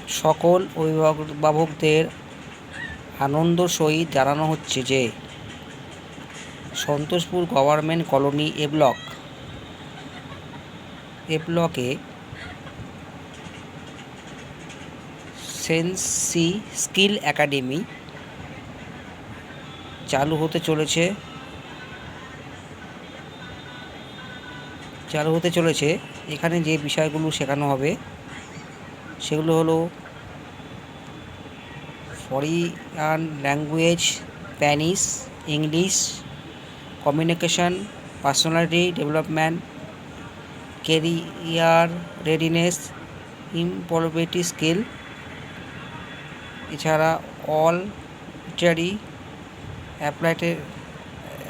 সকল অভিভাবকদের আনন্দের সহিত জানানো হচ্ছে যে সন্তোষপুর গভর্নমেন্ট কলোনি এ ব্লকে সেন্সি স্কিল একাডেমি চালু হতে চলেছে। এখানে যে বিষয়গুলো শেখানো হবে সেগুলো হলো foreign language, Spanish, English, communication, personality development, career readiness, employability skill, এছাড়া all literary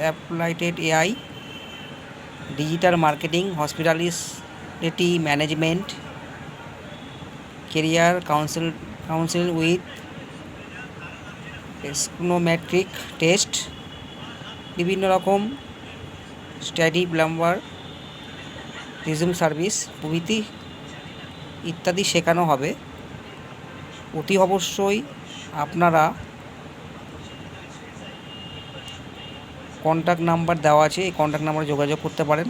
applied AI, digital marketing, hospitality management, career counsel with psychometric test, বিভিন্ন রকম স্টাডি প্লাম্বার, রিজিউম সার্ভিস প্রভৃতি ইত্যাদি শেখানো হবে। অতি অবশ্যই আপনারা কন্ট্যাক্ট নাম্বার দেওয়া আছে, এই কন্ট্যাক্ট নাম্বারে যোগাযোগ করতে পারেন।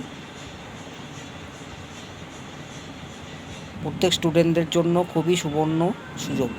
প্রত্যেক স্টুডেন্টদের জন্য খুবই সুবর্ণ সুযোগ।